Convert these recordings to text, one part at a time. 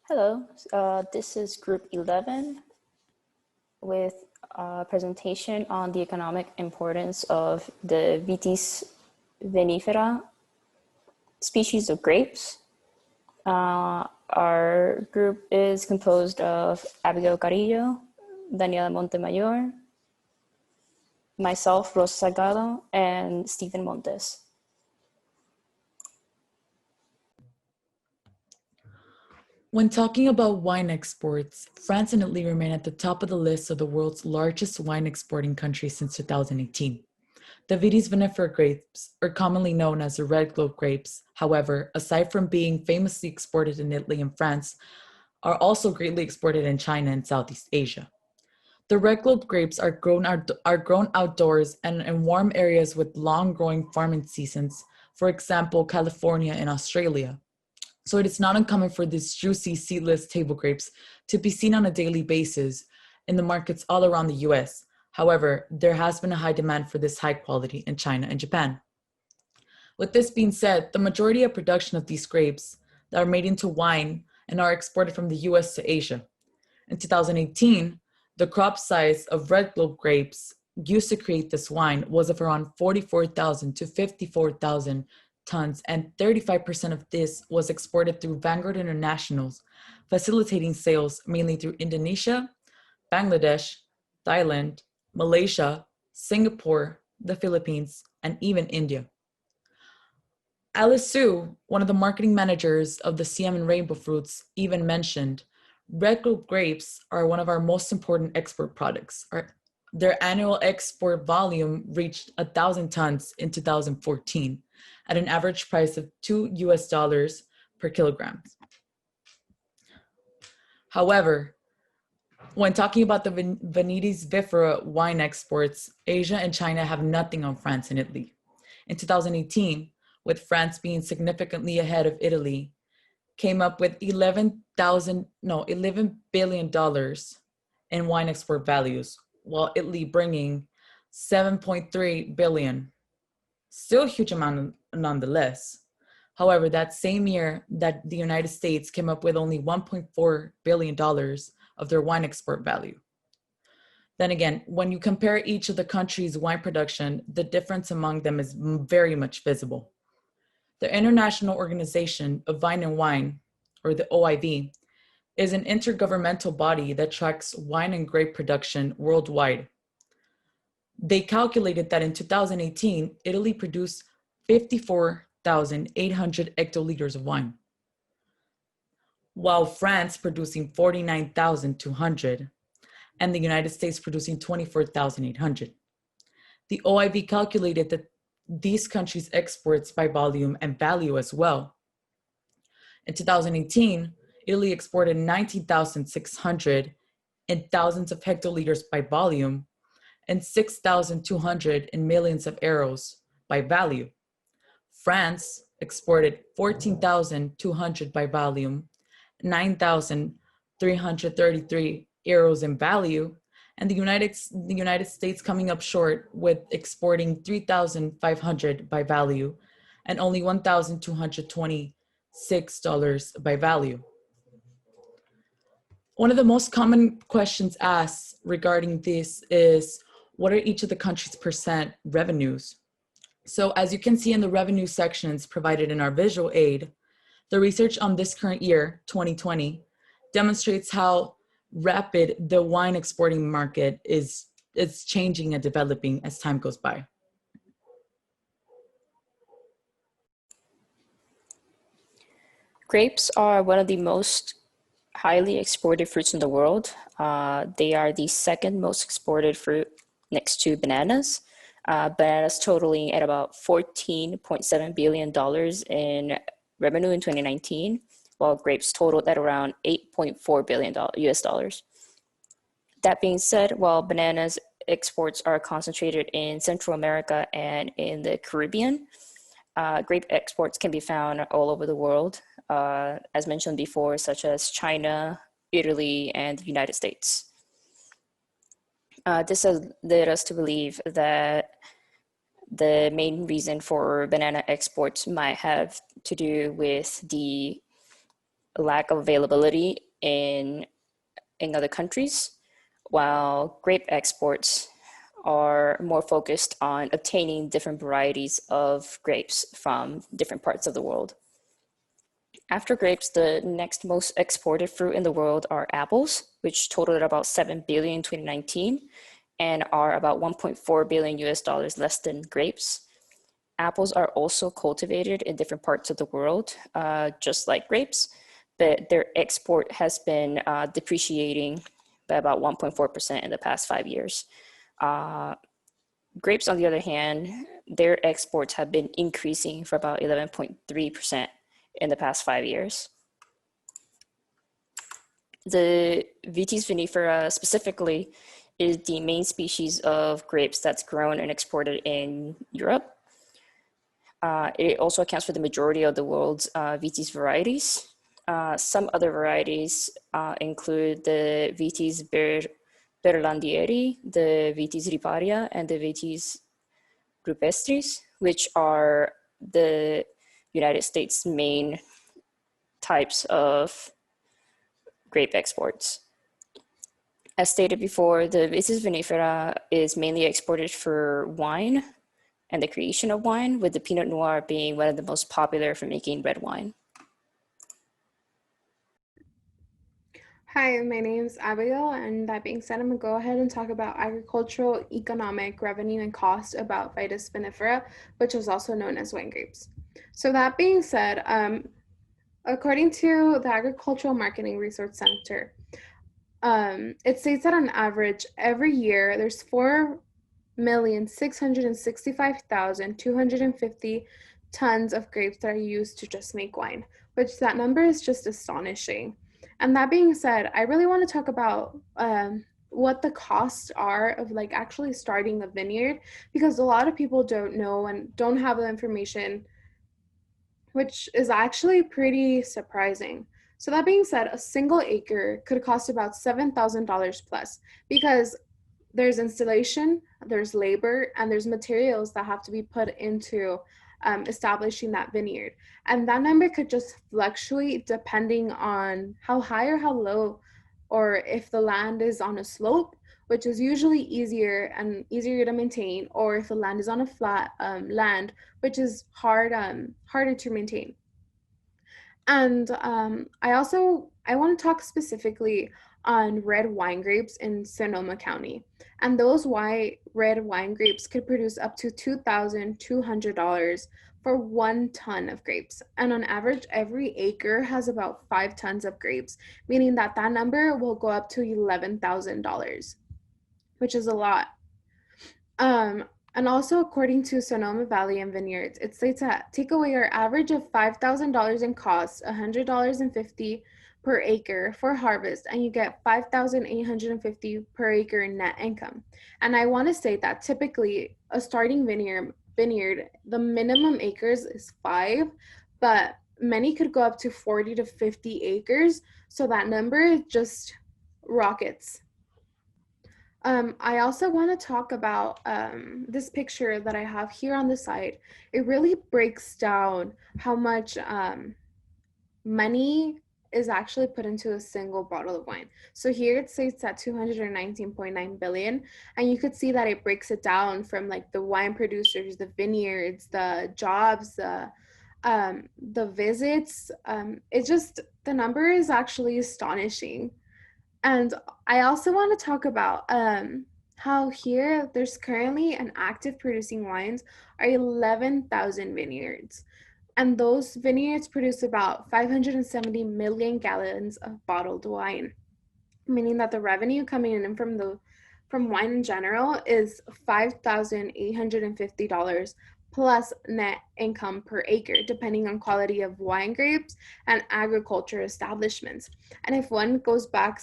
Hello, this is Group 11 with a presentation on the economic importance of the Vitis vinifera species of grapes. Our group is composed of Abigail Carrillo, Daniela Montemayor, myself, Rosa Salgado, and Stephen Montes. When talking about wine exports, France and Italy remain at the top of the list of the world's largest wine exporting countries since 2018. The Vitis vinifera grapes are commonly known as the red globe grapes. However, aside from being famously exported in Italy and France, are also greatly exported in China and Southeast Asia. The red globe grapes are grown outdoors and in warm areas with long growing farming seasons, for example, California and Australia. So it is not uncommon for these juicy seedless table grapes to be seen on a daily basis in the markets all around the US. However, there has been a high demand for this high quality in China and Japan. With this being said, the majority of production of these grapes that are made into wine and are exported from the US to Asia. In 2018, the crop size of red globe grapes used to create this wine was of around 44,000 to 54,000 tons, and 35% of this was exported through Vanguard Internationals, facilitating sales mainly through Indonesia, Bangladesh, Thailand, Malaysia, Singapore, the Philippines, and even India. Alice Su, one of the marketing managers of the CM and Rainbow Fruits, even mentioned, red globe grapes are one of our most important export products. Their annual export volume reached 1,000 tons in 2014 at an average price of $2 per kilogram. However, when talking about the Vitis vinifera wine exports, Asia and China have nothing on France and Italy. In 2018, with France being significantly ahead of Italy, came up with $11 billion in wine export values, while Italy bringing 7.3 billion. Still a huge amount nonetheless. However, that same year that the United States came up with only $1.4 billion of their wine export value. Then again, when you compare each of the countries' wine production, the difference among them is very much visible. The International Organization of Vine and Wine, or the OIV, is an intergovernmental body that tracks wine and grape production worldwide. They calculated that in 2018, Italy produced 54,800 hectoliters of wine, while France producing 49,200, and the United States producing 24,800. The OIV calculated that these countries' exports by volume and value as well. In 2018, Italy exported 19,600 in thousands of hectoliters by volume and 6,200 in millions of euros by value. France exported 14,200 by volume, 9,333 euros in value, and the United States coming up short with exporting 3,500 by value and only $1,226 by value. One of the most common questions asked regarding this is, what are each of the countries' percent revenues? So as you can see in the revenue sections provided in our visual aid, the research on this current year, 2020, demonstrates how rapid the wine exporting market is changing and developing as time goes by. Grapes are one of the most highly exported fruits in the world. They are the second most exported fruit next to bananas. Bananas totaling at about $14.7 billion in revenue in 2019, while grapes totaled at around $8.4 billion US dollars. That being said, while bananas exports are concentrated in Central America and in the Caribbean, grape exports can be found all over the world, as mentioned before, such as China, Italy, and the United States. This has led us to believe that the main reason for banana exports might have to do with the lack of availability in other countries, while grape exports are more focused on obtaining different varieties of grapes from different parts of the world. After grapes, the next most exported fruit in the world are apples, which totaled about 7 billion in 2019 and are about 1.4 billion US dollars less than grapes. Apples are also cultivated in different parts of the world, just like grapes, but their export has been depreciating by about 1.4% in the past 5 years. Grapes, on the other hand, their exports have been increasing for about 11.3% in the past 5 years. The Vitis vinifera specifically is the main species of grapes that's grown and exported in Europe. It also accounts for the majority of the world's Vitis varieties. Some other varieties include the Vitis berlandieri, the Vitis riparia, and the Vitis rupestris, which are the United States' main types of grape exports. As stated before, the Vitis vinifera is mainly exported for wine and the creation of wine, with the Pinot Noir being one of the most popular for making red wine. Hi, my name is Abigail, and that being said, I'm going to go ahead and talk about agricultural, economic, revenue, and cost about Vitis vinifera, which is also known as wine grapes. So that being said, according to the Agricultural Marketing Research Center, it states that on average, every year, there's 4,665,250 tons of grapes that are used to just make wine, which that number is just astonishing. And that being said, I really want to talk about what the costs are of like actually starting a vineyard, because a lot of people don't know and don't have the information, which is actually pretty surprising. So that being said, a single acre could cost about $7,000 plus, because there's installation, there's labor, and there's materials that have to be put into establishing that vineyard. And that number could just fluctuate depending on how high or how low, or if the land is on a slope, which is usually easier to maintain, or if the land is on a flat land, which is harder to maintain. And I want to talk specifically on red wine grapes in Sonoma County. And those red wine grapes could produce up to $2,200 for 1 ton of grapes. And on average, every acre has about 5 tons of grapes, meaning that number will go up to $11,000, which is a lot. And also, according to Sonoma Valley and Vineyards, it states that take away our average of $5,000 in costs, $100.50 per acre for harvest, and you get $5,850 per acre in net income. And I want to say that typically a starting vineyard, the minimum acres is 5, but many could go up to 40 to 50 acres. So that number just rockets. I also want to talk about this picture that I have here on the side. It really breaks down how much money is actually put into a single bottle of wine. So here it states that 219.9 billion, and you could see that it breaks it down from like the wine producers, the vineyards, the jobs, the visits. It just, the number is actually astonishing. And I also want to talk about how here there's currently an active producing wines are 11,000 vineyards. And those vineyards produce about 570 million gallons of bottled wine, meaning that the revenue coming in from wine in general is $5,850 plus net income per acre, depending on quality of wine grapes and agriculture establishments. And if one goes back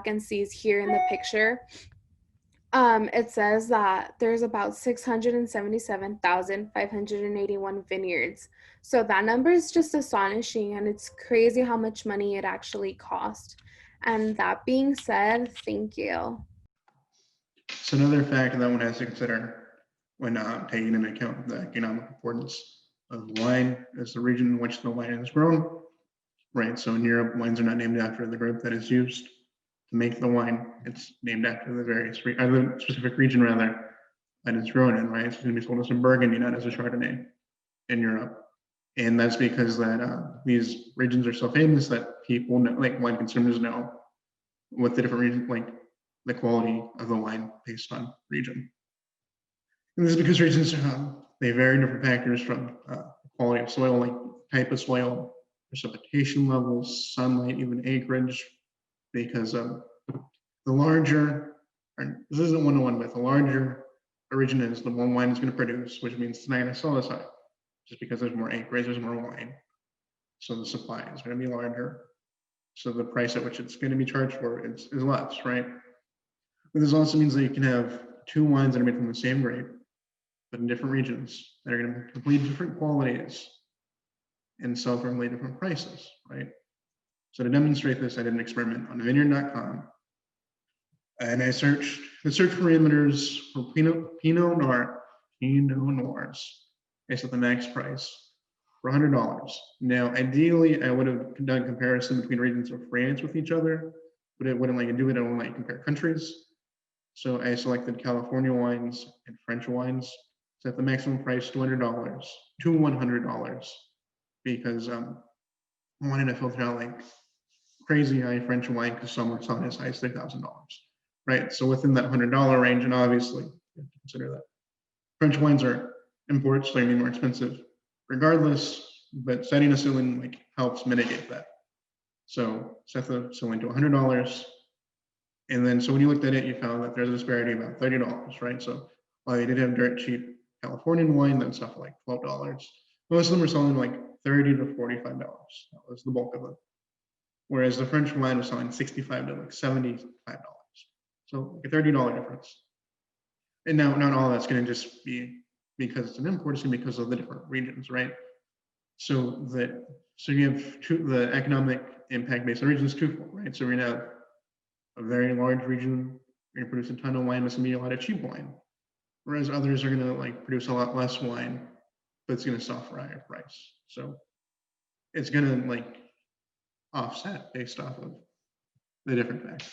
and sees here in the picture, it says that there's about 677,581 vineyards. So that number is just astonishing, and it's crazy how much money it actually costs. And that being said, thank you. It's another factor that one has to consider when taking into account the economic importance of wine as the region in which the wine is grown. right? So in Europe, wines are not named after the grape that is used to make the wine. It's named after the the specific region rather that it's grown in, right? It's going to be sold as a Burgundy, not as a Chardonnay in Europe. And that's because that these regions are so famous that people know, like wine consumers know what the different regions, like the quality of the wine based on region. And this is because regions, they vary different factors from quality of soil, like type of soil, precipitation levels, sunlight, even acreage, because the larger, this isn't one-to-one, but the larger a region is, the more wine it's going to produce, which means it's not going to sell as high, just because there's more acreage, there's more wine. So the supply is going to be larger. So the price at which it's going to be charged for is less, right? But this also means that you can have two wines that are made from the same grape, but in different regions that are going to have completely different qualities and sell for completely different prices, right? So to demonstrate this, I did an experiment on vineyard.com, and I searched the search parameters for Pinot Noirs. I set the max price for $100. Now, ideally, I would have done comparison between regions of France with each other, but it wouldn't let you do it. It won't let you compare countries. So I selected California wines and French wines, set the maximum price to $100, because I wanted to filter out like crazy high French wine because some are selling as high as $3,000, right? So within that $100 range, and obviously you have to consider that French wines are imports, so they're gonna be more expensive regardless, but setting a ceiling like helps mitigate that. So set the ceiling to $100. And then, so when you looked at it, you found that there's a disparity of about $30, right? So while they did have dirt cheap Californian wine, that stuff like $12. Most of them were selling like $30 to $45. That was the bulk of it. Whereas the French wine was selling $65 to like $75. So like a $30 difference. And now, not all that's going to just be because it's an import, it's going to be because of the different regions, right? So you have the economic impact based on regions twofold, right? So we're going to have a very large region, you're going to produce a ton of wine, it's going to be a lot of cheap wine. Whereas others are going to like produce a lot less wine, but it's going to sell for a higher price. So it's going to like offset based off of the different factors.